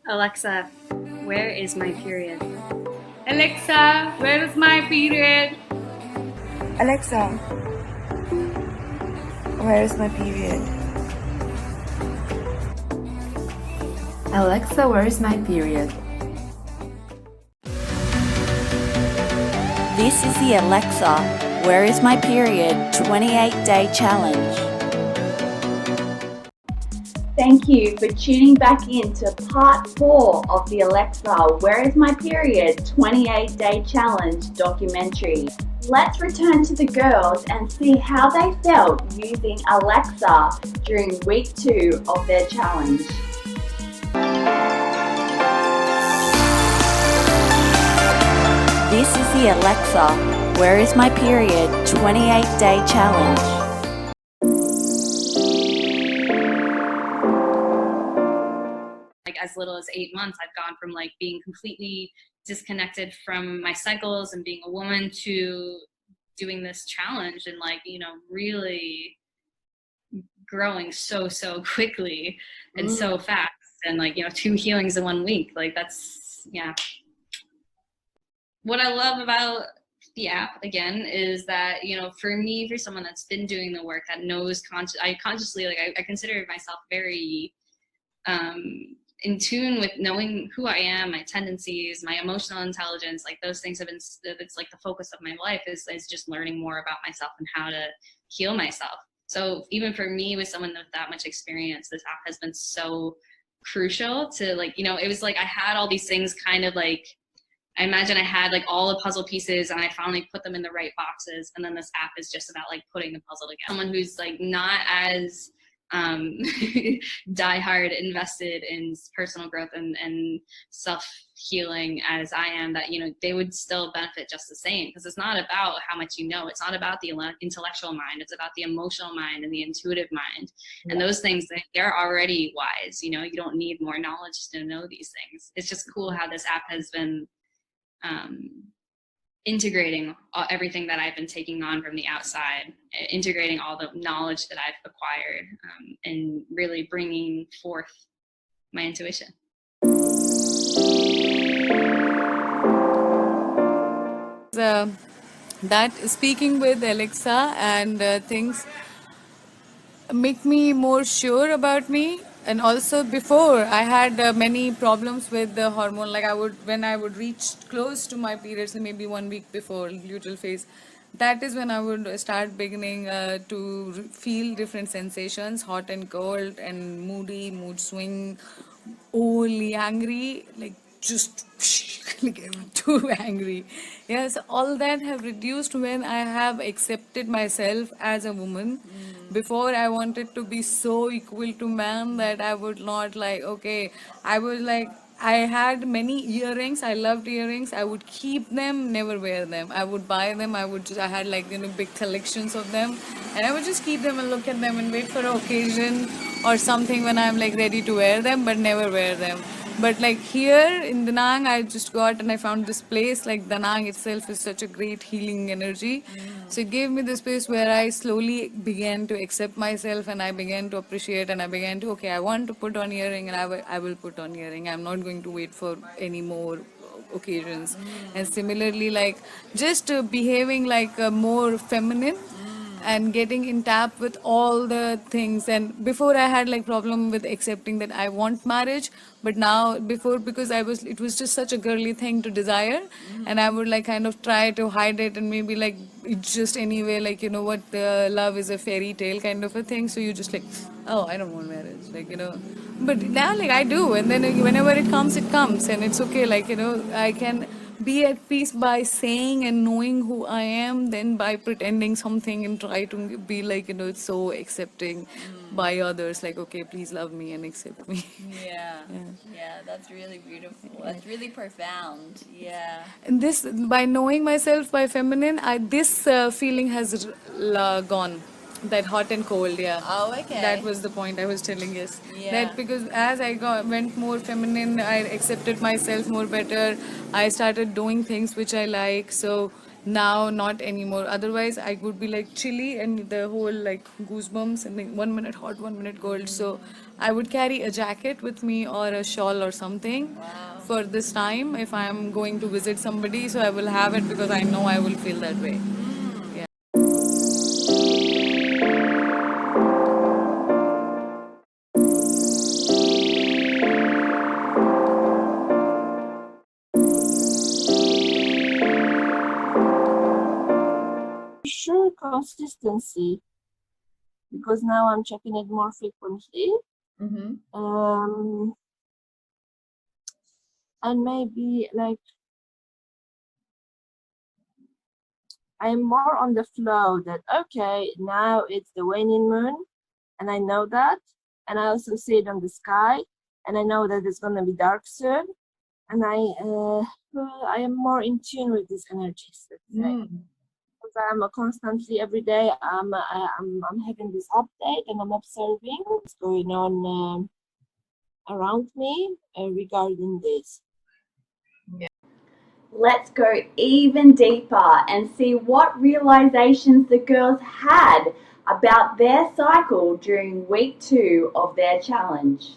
Alexa, where is my period? Alexa, where is my period? Alexa, where is my period? Alexa, where is my period? This is the Alexa, Where is My Period 28-day challenge. Thank you for tuning back in to part 4 of the Alexa, Where is My Period 28-day challenge documentary. Let's return to the girls and see how they felt using Alexa during week 2 of their challenge. This is the Alexa, Where is My Period 28-day challenge. Like as little as 8 months, I've gone from like being completely disconnected from my cycles and being a woman to doing this challenge and like, really growing so quickly and so fast and like, 2 healings in 1 week. Like that's, yeah. What I love about the app again is that, for me, for someone that's been doing the work that knows I consciously, like I consider myself very in tune with knowing who I am, my tendencies, my emotional intelligence, like those things have been, it's like the focus of my life is just learning more about myself and how to heal myself. So even for me, with someone with that much experience, this app has been so crucial to like, it was like I had all these things kind of like, I imagine I had like all the puzzle pieces and I finally put them in the right boxes. And then this app is just about like putting the puzzle together. Someone who's like not as diehard invested in personal growth and self-healing as I am, that, they would still benefit just the same, because it's not about how much you know. It's not about the intellectual mind. It's about the emotional mind and the intuitive mind. And those things, they're already wise. You don't need more knowledge to know these things. It's just cool how this app has been integrating everything that I've been taking on from the outside, integrating all the knowledge that I've acquired, and really bringing forth my intuition. That speaking with Alexa and things make me more sure about me. And also before I had many problems with the hormone, like when I would reach close to my periods, maybe 1 week before luteal phase, that is when I would start beginning to feel different sensations, hot and cold and moody, mood swing, only angry, like just like too angry. Yes, all that have reduced when I have accepted myself as a woman. Before I wanted to be so equal to man that I would not like, okay, I was like, I had many earrings. I loved earrings. I would keep them, never wear them. I would buy them. I had like, big collections of them. And I would just keep them and look at them and wait for an occasion or something when I'm like ready to wear them, but never wear them. But like here in Danang, I just got and I found this place. Like Danang itself is such a great healing energy. So it gave me this space where I slowly began to accept myself and I began to appreciate and I began to, okay, I want to put on earring and I will put on earring. I'm not going to wait for any more occasions. And similarly, like just behaving like more feminine and getting in tap with all the things. And before I had like problem with accepting that I want marriage, but now before, because it was just such a girly thing to desire, and I would like kind of try to hide it and maybe like it's just anyway, like what, love is a fairy tale kind of a thing, so you just like, oh, I don't want marriage, like but now like I do, and then whenever it comes, and it's okay, like I can be at peace by saying and knowing who I am than by pretending something and try to be like, so accepting by others. Like, okay, please love me and accept me. Yeah, that's really beautiful. That's really profound. Yeah. And this, by knowing myself by feminine, this feeling has gone. That hot and cold, yeah. Oh, okay. That was the point I was telling, yes. Yeah. That because as I went more feminine, I accepted myself more better. I started doing things which I like. So now not anymore. Otherwise, I would be like chilly and the whole like goosebumps and like 1 minute hot, 1 minute cold. So I would carry a jacket with me or a shawl or something for this time if I'm going to visit somebody. So I will have it because I know I will feel that way. Yeah. Sure, consistency, because now I'm checking it more frequently. And maybe like I'm more on the flow that, okay, now it's the waning moon, and I know that, and I also see it on the sky, and I know that it's gonna be dark soon, and I am more in tune with these energies, let's say. Because I'm constantly every day I'm having this update, and I'm observing what's going on around me regarding this. Let's go even deeper and see what realizations the girls had about their cycle during week 2 of their challenge.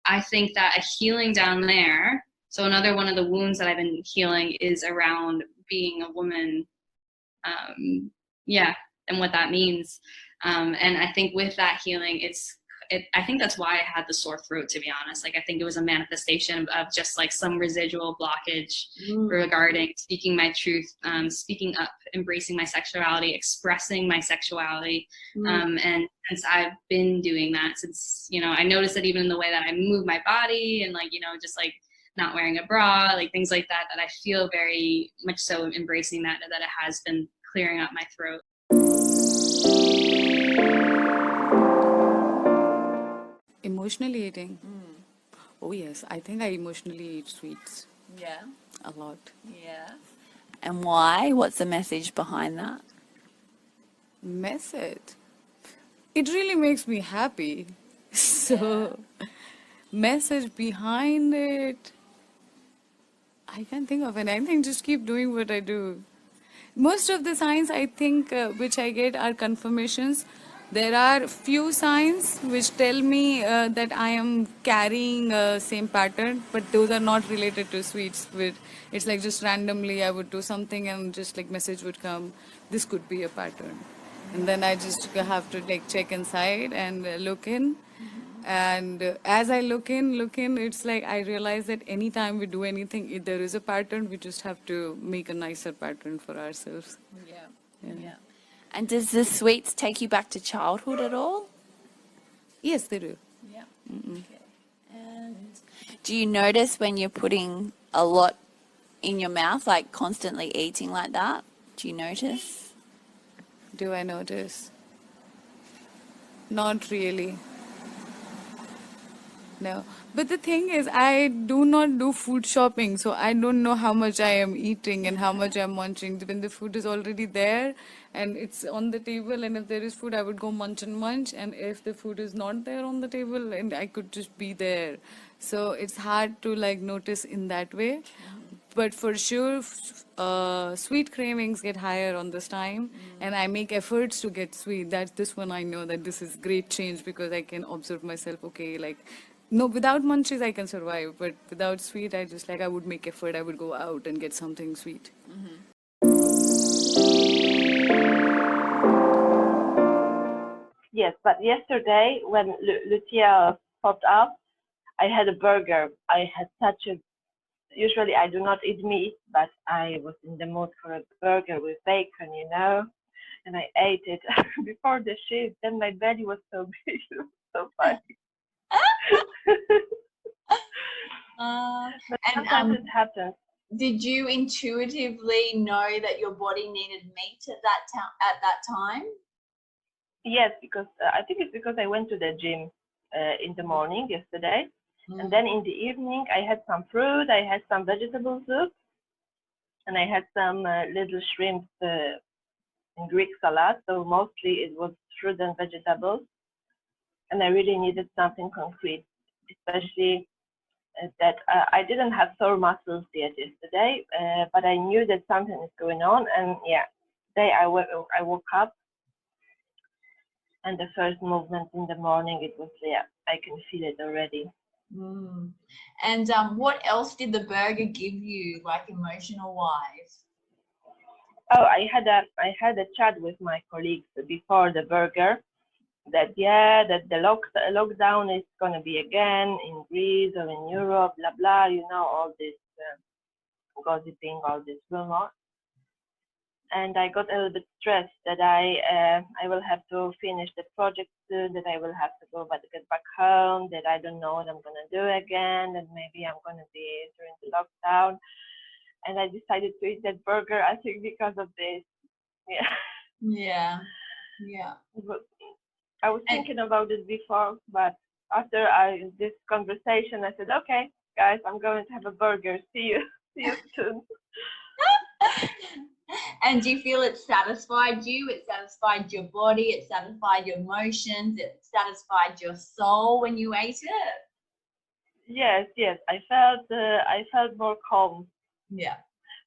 I think that a healing down there, so another one of the wounds that I've been healing is around being a woman, and what that means. And I think with that healing, I think that's why I had the sore throat, to be honest. Like, I think it was a manifestation of just like some residual blockage regarding speaking my truth, speaking up, embracing my sexuality, expressing my sexuality. And since I've been doing that, since, I noticed that even in the way that I move my body and like, just like not wearing a bra, like things like that, that I feel very much so embracing that it has been clearing up my throat. Emotionally eating? Oh yes, I think I emotionally eat sweets. Yeah. A lot. Yeah. And why? What's the message behind that? Message? It really makes me happy. So, message behind it, I can't think of it. I think just keep doing what I do. Most of the signs I think which I get are confirmations. There are few signs which tell me that I am carrying same pattern, but those are not related to sweets. It's like just randomly I would do something and just like message would come. This could be a pattern, and then I just have to like check inside and look in. And as I look in, it's like I realize that anytime we do anything, if there is a pattern, we just have to make a nicer pattern for ourselves. Yeah. And does the sweets take you back to childhood at all? Yes, they do. Yeah. Okay. And do you notice when you're putting a lot in your mouth, like constantly eating like that? Do you notice? Do I notice? Not really. No. But the thing is, I do not do food shopping, so I don't know how much I am eating and how much I'm munching. When the food is already there and it's on the table, and if there is food, I would go munch and munch. And if the food is not there on the table, and I could just be there. So it's hard to like notice in that way. But for sure, sweet cravings get higher on this time, and I make efforts to get sweet. That's this one I know that this is great change because I can observe myself. Okay, like no, without munchies I can survive, but without sweet, I just like I would make effort. I would go out and get something sweet. Yes, but yesterday when Lucia popped up, I had a burger. I had usually I do not eat meat, but I was in the mood for a burger with bacon, and I ate it before the shift. Then my belly was so big, it was so funny. But sometimes it happens. Did you intuitively know that your body needed meat at that time? Yes, because I think it's because I went to the gym in the morning yesterday, and then in the evening I had some fruit, I had some vegetable soup, and I had some little shrimp in Greek salad. So mostly it was fruit and vegetables, and I really needed something concrete, especially that I didn't have sore muscles yet yesterday, but I knew that something is going on, and yeah, today I woke up And the first movement in the morning, it was, yeah, I can feel it already. Mm. And what else did the burger give you, like emotional wise? Oh, I had a chat with my colleagues before the burger that that the lockdown is gonna be again in Greece or in Europe, blah blah. All this gossiping, all this rumor. And I got a little bit stressed that I will have to finish the project soon, that I will have to get back home, that I don't know what I'm gonna do again, that maybe I'm gonna be during the lockdown. And I decided to eat that burger, I think, because of this. Yeah. But I was thinking about it before, but after this conversation, I said, okay, guys, I'm going to have a burger. See you soon. And do you feel it satisfied you? It satisfied your body, it satisfied your emotions, it satisfied your soul when you ate it? Yes. I felt more calm. Yeah.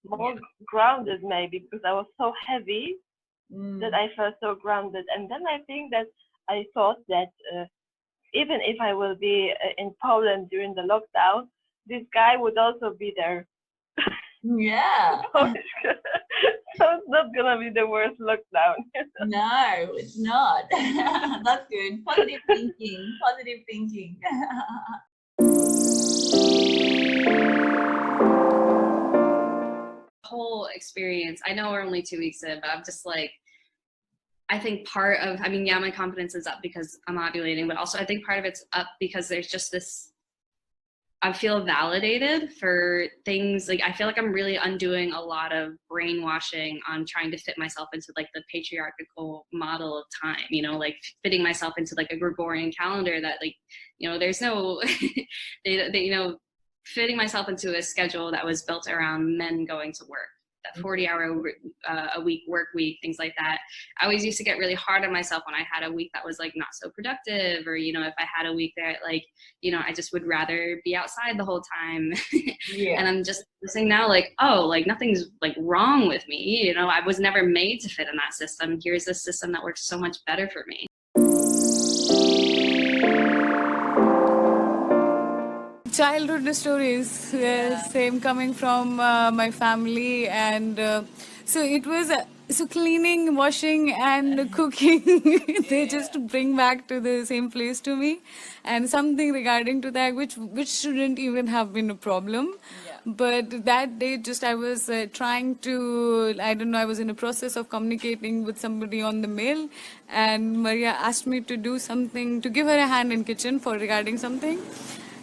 More grounded, maybe, because I was so heavy that I felt so grounded. And then I think that I thought that even if I will be in Poland during the lockdown, this guy would also be there. Yeah. So it's not gonna be the worst lockdown. No, it's not. That's good. Positive thinking. Whole experience, I know we're only 2 weeks in, but I'm just like, I think my confidence is up because I'm ovulating, but also I think part of it's up because there's just this, I feel validated for things. Like, I feel like I'm really undoing a lot of brainwashing on trying to fit myself into like the patriarchal model of time, like fitting myself into like a Gregorian calendar that, like, there's no, fitting myself into a schedule that was built around men going to work, that 40-hour a week work week, things like that. I always used to get really hard on myself when I had a week that was like not so productive, or if I had a week that like I just would rather be outside the whole time. And I'm just listening now, like, oh, like nothing's like wrong with me. I was never made to fit in that system. Here's a system that works so much better for me. Childhood stories, same coming from my family, and so it was so cleaning, washing, and cooking. They just bring back to the same place to me, and something regarding to that which shouldn't even have been a problem. But that day, just I was trying to, I don't know, I was in a process of communicating with somebody on the mail, and Maria asked me to do something, to give her a hand in kitchen for regarding something.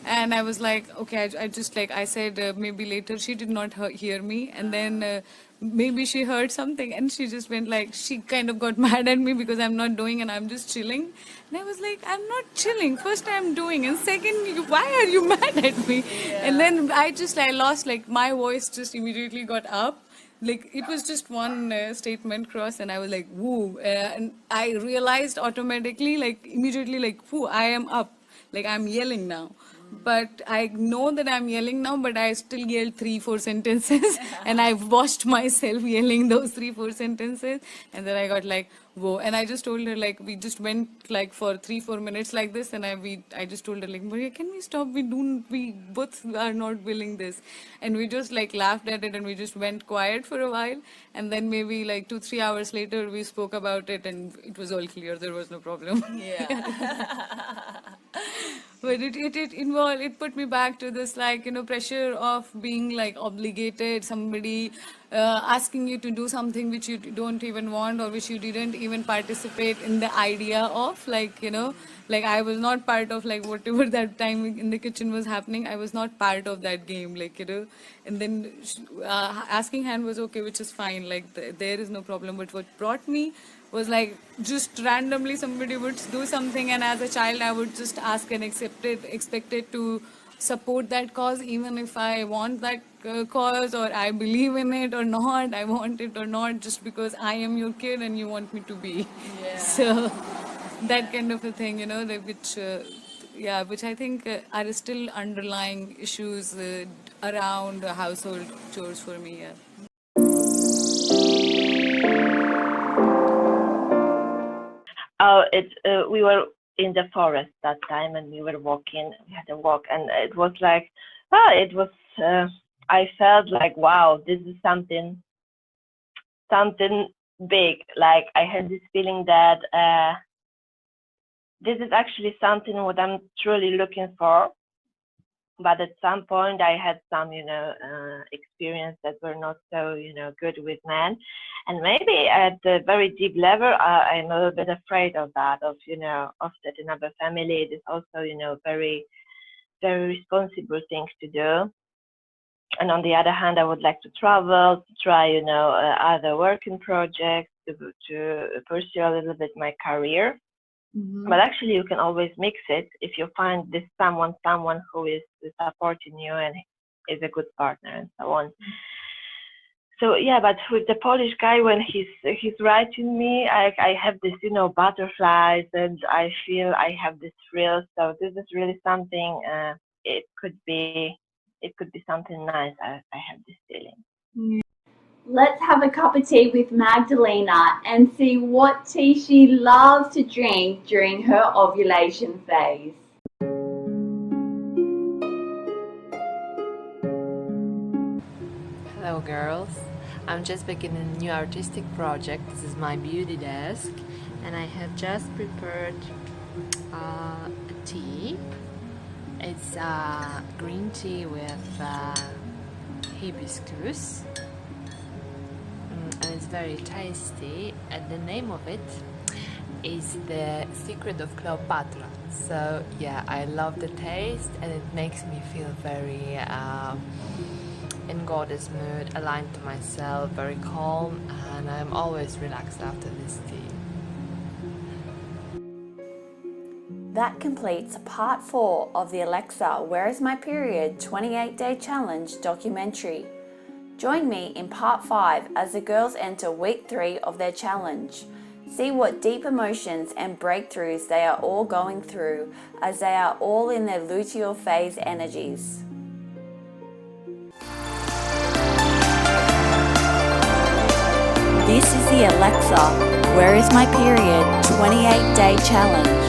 And I was like, okay, I just like, I said, maybe later. She did not hear me. And then maybe she heard something and she just went like, she kind of got mad at me because I'm not doing and I'm just chilling. And I was like, I'm not chilling. First I'm doing. And second, why are you mad at me? And then I lost, like, my voice just immediately got up. Like, it was just one statement cross and I was like, woo. And I realized automatically, like, immediately, like, woo, I am up. Like, I'm yelling now. But I know that I'm yelling now, but I still yelled 3-4 sentences. And I watched myself yelling those 3-4 sentences. And then I got like, whoa. And I just told her, like, we just went like for 3-4 minutes like this. And I just told her, like, Maria, can we stop? We both are not willing this. And we just like laughed at it and we just went quiet for a while. And then maybe like 2-3 hours later, we spoke about it and it was all clear. There was no problem. But it put me back to this, like, pressure of being like obligated, somebody asking you to do something which you don't even want or which you didn't even participate in the idea of, like, like I was not part of, like, whatever that time in the kitchen was happening. I was not part of that game, like, and then asking hand was okay, which is fine, like there is no problem. But what brought me was like just randomly somebody would do something, and as a child I would just ask and expected to support that cause, even if I want that cause or I believe in it or not, I want it or not, just because I am your kid and you want me to be. So that kind of a thing, which I think are still underlying issues around household chores for me. Oh, we were in the forest that time, and we were walking. We had a walk, and it was like, it was. I felt like, wow, this is something big. Like I had this feeling that this is actually something what I'm truly looking for. But at some point I had some, experience that were not so, good with men. And maybe at the very deep level, I'm a little bit afraid of that, of setting up a family. It is also, very, very responsible things to do. And on the other hand, I would like to travel, to try, other working projects, to pursue a little bit my career. But actually, you can always mix it if you find this someone who is supporting you and is a good partner and so on. So yeah, but with the Polish guy, when he's writing me, I have this, butterflies, and I feel I have this thrill. So this is really something. It could be something nice. I have this feeling. Let's have a cup of tea with Magdalena and see what tea she loves to drink during her ovulation phase. Hello girls, I'm just beginning a new artistic project. This is my beauty desk, and I have just prepared a tea. It's green tea with hibiscus, and it's very tasty, and the name of it is The Secret of Cleopatra. So yeah, I love the taste, and it makes me feel very in goddess mood, aligned to myself, very calm, and I'm always relaxed after this tea. That completes part 4 of the Alexa, Where is My Period 28-day challenge documentary. Join me in part 5 as the girls enter week 3 of their challenge. See what deep emotions and breakthroughs they are all going through as they are all in their luteal phase energies. This is the Alexa, Where is My Period 28-day challenge.